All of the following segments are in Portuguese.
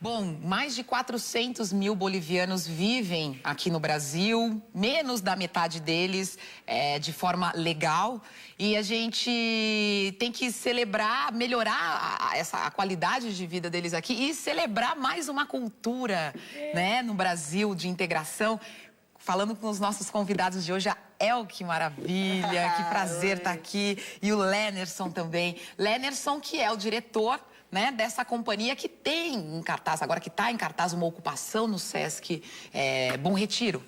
Bom, mais de 400 mil bolivianos vivem aqui no Brasil, menos da metade deles de forma legal. E a gente tem que celebrar, melhorar a qualidade de vida deles aqui e celebrar mais uma cultura, né, no Brasil de integração. Falando com os nossos convidados de hoje, a que maravilha, que prazer estar aqui. E o Lenerson também. Lenerson, que é o diretor, né, dessa companhia que tem em cartaz, agora que está em cartaz uma ocupação no Sesc Bom Retiro.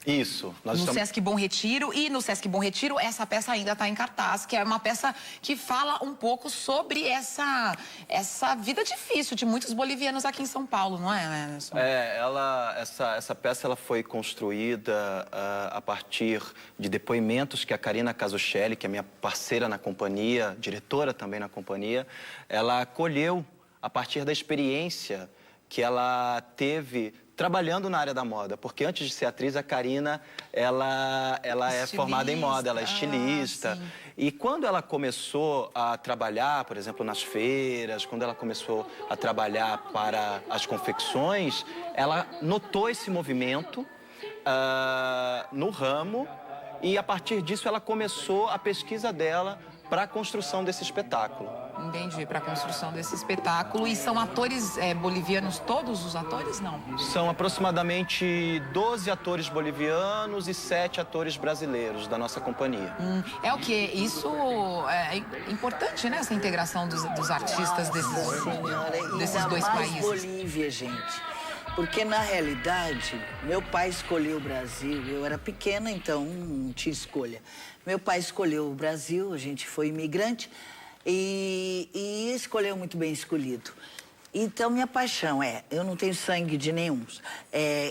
Isso. Sesc Bom Retiro, e no Sesc Bom Retiro essa peça ainda está em cartaz, que é uma peça que fala um pouco sobre essa vida difícil de muitos bolivianos aqui em São Paulo, não é, Anderson? Essa peça ela foi construída a partir de depoimentos que a Karina Casuccelli, que é minha parceira na companhia, diretora também na companhia, ela colheu a partir da experiência que ela teve trabalhando na área da moda, porque antes de ser atriz, a Karina, ela é formada em moda, ela é estilista. E quando ela começou a trabalhar, por exemplo, nas feiras, quando ela começou a trabalhar para as confecções, ela notou esse movimento no ramo e, a partir disso, ela começou a pesquisa dela para a construção desse espetáculo. Entendi, para a construção desse espetáculo. E são atores bolivianos, todos os atores, não? São aproximadamente 12 atores bolivianos e 7 atores brasileiros da nossa companhia. É o quê? Isso é importante, né? Essa integração dos artistas desses dois países. Bolívia, gente. Porque, na realidade, meu pai escolheu o Brasil. Eu era pequena, então não tinha escolha. Meu pai escolheu o Brasil, a gente foi imigrante e escolheu muito bem escolhido. Então, minha paixão eu não tenho sangue de nenhum.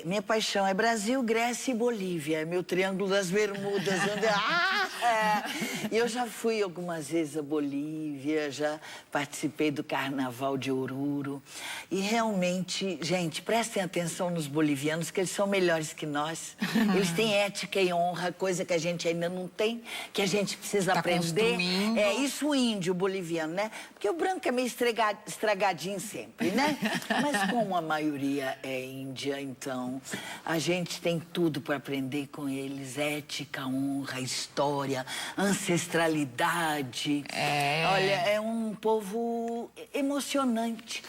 Minha paixão é Brasil, Grécia e Bolívia. É meu Triângulo das Bermudas. E eu já fui algumas vezes a Bolívia, já participei do Carnaval de Oruro. E realmente, gente, prestem atenção nos bolivianos, que eles são melhores que nós. Eles têm ética e honra, coisa que a gente ainda não tem, que a gente precisa aprender. Construindo. É isso, o índio boliviano, né? Porque o branco é meio estragadinho sempre, né? Mas como a maioria é índia, então a gente tem tudo para aprender com eles. Ética, honra, história, ancestralidade. Olha, é um povo emocionante.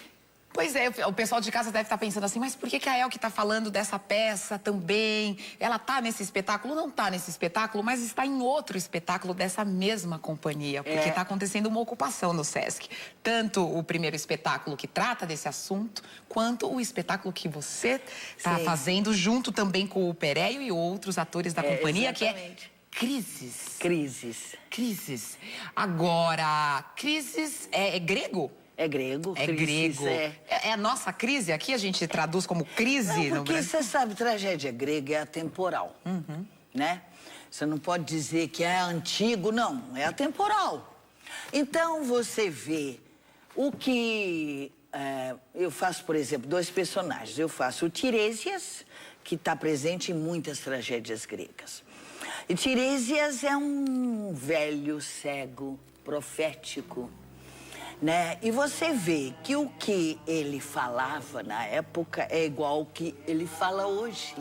Pois é, o pessoal de casa deve estar pensando assim, mas por que a Elke está falando dessa peça também? Ela está nesse espetáculo? Não está nesse espetáculo, mas está em outro espetáculo dessa mesma companhia, porque está acontecendo uma ocupação no Sesc. Tanto o primeiro espetáculo que trata desse assunto, quanto o espetáculo que você está fazendo, junto também com o Pereio e outros atores da companhia, exatamente. Que é Crises. Crises. Agora, Crises é grego? É grego. É grego. É a nossa crise aqui, a gente traduz como crise no Brasil. Porque você sabe, tragédia grega é atemporal, né? Você não pode dizer que é antigo, não. É atemporal. Então, você vê o que... eu faço, por exemplo, 2 personagens. Eu faço o Tiresias, que está presente em muitas tragédias gregas. E Tiresias é um velho cego profético, né? E você vê que o que ele falava na época é igual ao que ele fala hoje.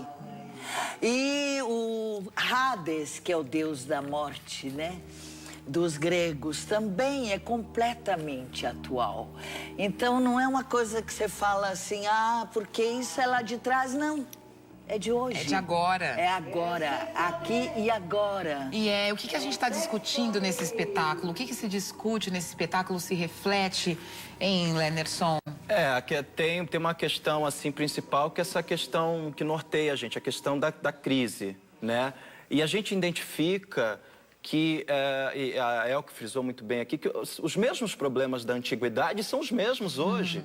E o Hades, que é o deus da morte, né, dos gregos, também é completamente atual. Então não é uma coisa que você fala assim, porque isso é lá de trás, não. É de hoje. É de agora. É agora, aqui e agora. E o que a gente está discutindo nesse espetáculo? O que se discute nesse espetáculo se reflete em Lenerson? Tem uma questão assim principal, que é essa questão que norteia a gente, a questão da crise, né? E a gente identifica que, e a Elke frisou muito bem aqui, que os mesmos problemas da antiguidade são os mesmos hoje.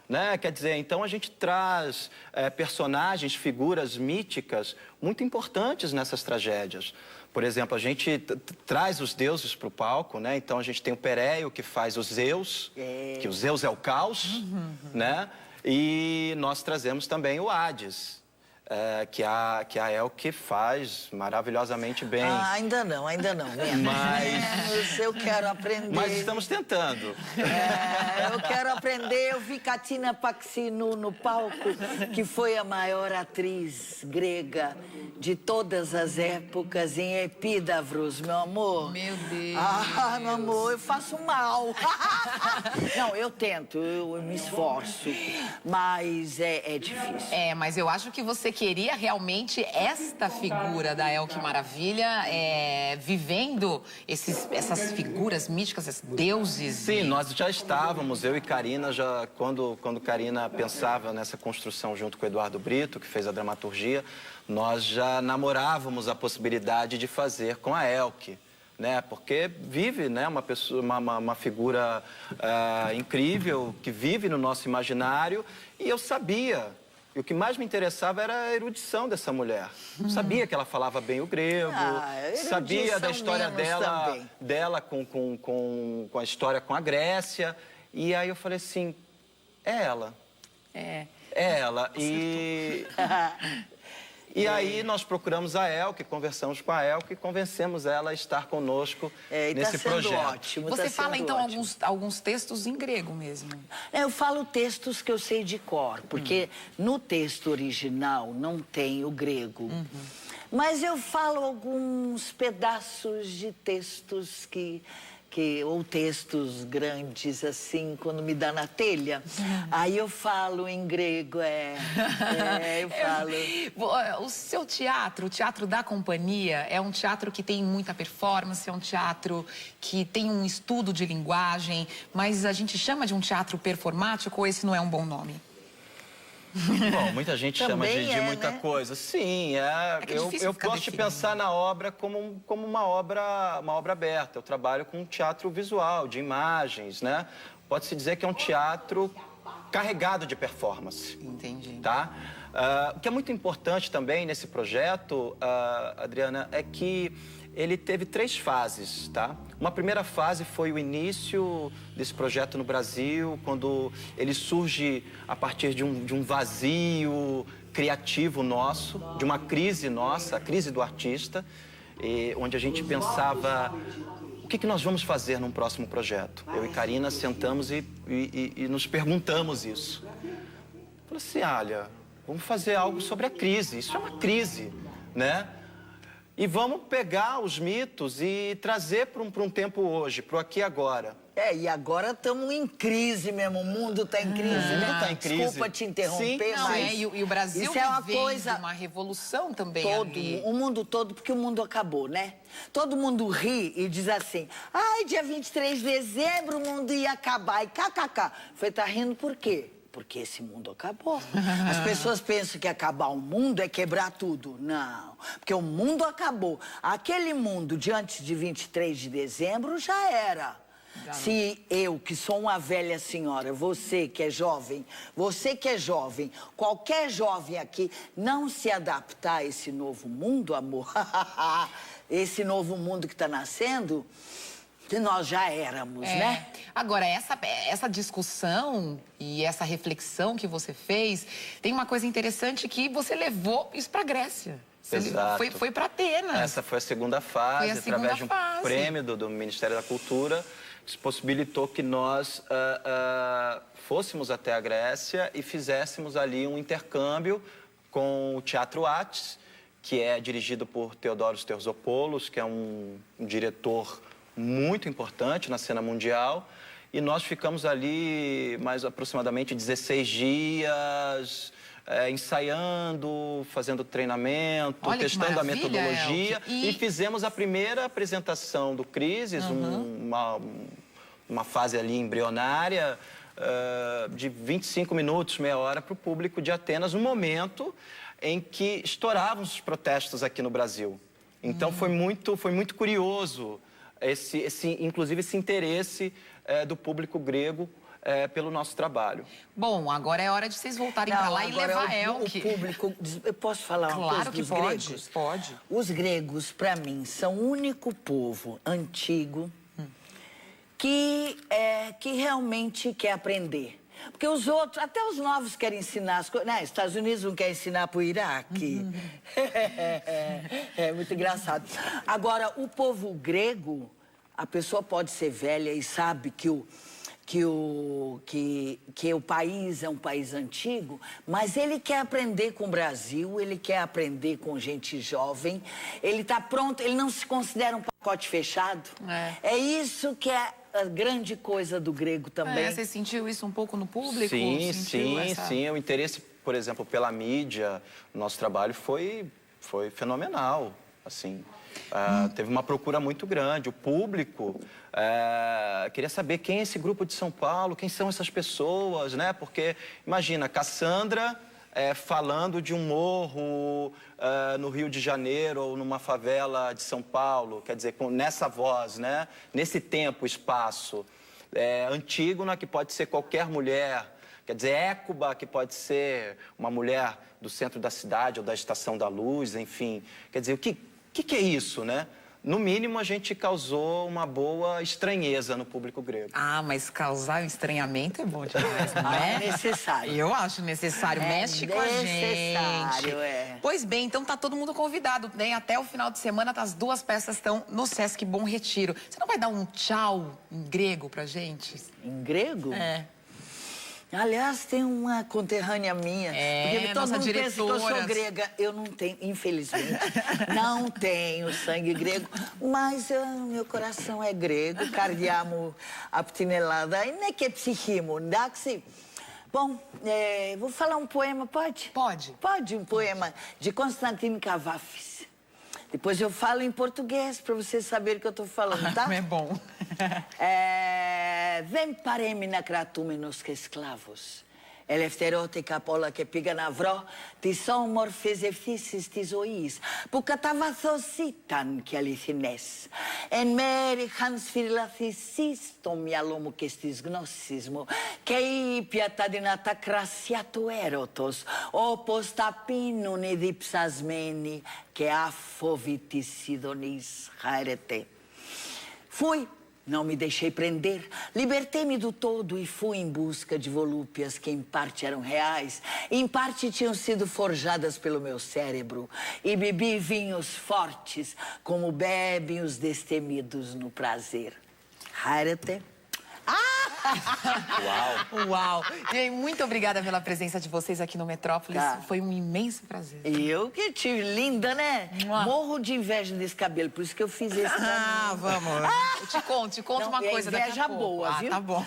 Né? Quer dizer, então a gente traz personagens, figuras míticas muito importantes nessas tragédias. Por exemplo, a gente traz os deuses para o palco, né? Então a gente tem o Pereio, que faz o Zeus, que o Zeus é o caos, né? E nós trazemos também o Hades, que a Elke faz maravilhosamente bem. Ah, ainda não, Vênus. Mas eu quero aprender. Mas estamos tentando. Eu quero aprender. Eu vi Katina Paxinou no palco, que foi a maior atriz grega de todas as épocas, em Epídavros, meu amor. Meu Deus. Ah, meu amor, eu faço mal. Não, eu tento, eu me esforço, mas é difícil. Mas eu acho que você queria realmente esta figura da Elke Maravilha, vivendo essas figuras míticas, esses deuses. Sim, nós já estávamos, eu e Karina, quando Karina pensava nessa construção junto com o Eduardo Brito, que fez a dramaturgia, nós já namorávamos a possibilidade de fazer com a Elke. Né? Porque vive, né, uma figura incrível, que vive no nosso imaginário, e eu sabia. E o que mais me interessava era a erudição dessa mulher. Eu sabia que ela falava bem o grego, sabia da história dela com a história com a Grécia. E aí eu falei assim, é ela. É ela. E aí nós procuramos a Elke, conversamos com a Elke e convencemos ela a estar conosco nesse projeto. Ótimo, Você fala então alguns textos em grego mesmo? Eu falo textos que eu sei de cor, porque no texto original não tem o grego. Mas eu falo alguns pedaços de textos ou textos grandes, assim, quando me dá na telha. Aí eu falo em grego, eu falo. O seu teatro, o Teatro da Companhia, é um teatro que tem muita performance, é um teatro que tem um estudo de linguagem, mas a gente chama de um teatro performático ou esse não é um bom nome? Bom, muita gente chama de muita coisa. Sim, eu gosto de pensar na obra como uma obra aberta. Eu trabalho com teatro visual, de imagens, né? Pode-se dizer que é um teatro carregado de performance. Entendi. Tá? O que é muito importante também nesse projeto, Adriana, é que ele teve 3 fases, tá? Uma primeira fase foi o início desse projeto no Brasil, quando ele surge a partir de um vazio criativo nosso, de uma crise nossa, a crise do artista, onde a gente pensava, o que nós vamos fazer num próximo projeto? Eu e Karina sentamos e nos perguntamos isso. Falei assim, olha, vamos fazer algo sobre a crise, isso é uma crise, né? E vamos pegar os mitos e trazer para um tempo hoje, para o aqui e agora. E agora estamos em crise mesmo, o mundo está em crise, né? O mundo está em crise. Desculpa te interromper, mas... E o Brasil isso é uma coisa... uma revolução também ali. O mundo todo, porque o mundo acabou, né? Todo mundo ri e diz assim, ai, dia 23 de dezembro o mundo ia acabar, e kkk. Foi, tá rindo por quê? Porque esse mundo acabou. As pessoas pensam que acabar o mundo é quebrar tudo. Não, porque o mundo acabou. Aquele mundo de antes de 23 de dezembro já era. Se eu, que sou uma velha senhora, você que é jovem, qualquer jovem aqui, não se adaptar a esse novo mundo, amor, esse novo mundo que está nascendo... que nós já éramos, né? Agora, essa discussão e essa reflexão que você fez, tem uma coisa interessante que você levou isso para a Grécia. Exato. Foi para Atenas. Essa foi a segunda fase, através de um prêmio do Ministério da Cultura, que possibilitou que nós fôssemos até a Grécia e fizéssemos ali um intercâmbio com o Teatro Atis, que é dirigido por Theodoros Terzopoulos, que é um diretor muito importante na cena mundial, e nós ficamos ali mais aproximadamente 16 dias, ensaiando, fazendo treinamento, testando a metodologia, e fizemos a primeira apresentação do Crises, uma fase ali embrionária, de 25 minutos, meia hora, para o público de Atenas, no momento em que estouravam os protestos aqui no Brasil. Então foi muito curioso inclusive esse interesse do público grego pelo nosso trabalho. Bom, agora é hora de vocês voltarem para lá e levar a Elke. O público... Eu posso falar uma coisa dos gregos? Pode. Os gregos, para mim, são o único povo antigo que realmente quer aprender. Porque os outros, até os novos querem ensinar as coisas. Né? Estados Unidos não quer ensinar para o Iraque. É muito engraçado. Agora, o povo grego, a pessoa pode ser velha e sabe que o país é um país antigo, mas ele quer aprender com o Brasil, ele quer aprender com gente jovem, ele está pronto, ele não se considera um pacote fechado. É isso que é a grande coisa do grego também. Você sentiu isso um pouco no público? Sim, sim. O interesse, por exemplo, pela mídia, no nosso trabalho foi fenomenal, assim. Teve uma procura muito grande. O público queria saber quem é esse grupo de São Paulo, quem são essas pessoas, né? Porque, imagina, Cassandra falando de um morro no Rio de Janeiro ou numa favela de São Paulo, quer dizer, nessa voz, né? Nesse tempo, espaço. Antígona, que pode ser qualquer mulher. Quer dizer, Écuba, que pode ser uma mulher do centro da cidade ou da Estação da Luz, enfim. Quer dizer, o que é isso, né? No mínimo, a gente causou uma boa estranheza no público grego. Mas causar um estranhamento é bom demais, não é? É necessário. Eu acho necessário. Mexe com a gente. Pois bem, então tá todo mundo convidado, né? Até o final de semana, as 2 peças estão no Sesc Bom Retiro. Você não vai dar um tchau em grego pra gente? Em grego? Aliás, tem uma conterrânea minha. Porque todo mundo pensa que eu sou grega. Eu não tenho, infelizmente, não tenho sangue grego. Mas meu coração é grego. Cardiamo aptinelada. E nem que psichimo, daxi. Bom, vou falar um poema, pode? Pode. Pode, um poema de Constantino Cavafis. Depois eu falo em português, para vocês saberem o que eu estou falando, tá? É bom. Vem paremina kratumenos que esclavos. Ελευθερώθηκα απ' όλα και πήγα να βρω τις όμορφες ευθύσεις της ζωής που κατά βάθος ήταν και αληθινές. Εν μέρη είχαν σφυριλαθήσει στο μυαλό μου και στις γνώσεις μου και ήπια τα δυνατά κρασιά του έρωτος όπως τα πίνουν οι διψασμένοι και άφοβοι της Σιδονής. Χαίρετε. Fui. Não me deixei prender, libertei-me do todo e fui em busca de volúpias que em parte eram reais, em parte tinham sido forjadas pelo meu cérebro, e bebi vinhos fortes, como bebem os destemidos no prazer. Hairete. Uau! E muito obrigada pela presença de vocês aqui no Metrópolis. Foi um imenso prazer. Eu que tive, linda, né? Morro de inveja desse cabelo, por isso que eu fiz esse. Vamos. Eu te conto uma coisa daqui a pouco. Inveja boa, viu? Tá bom.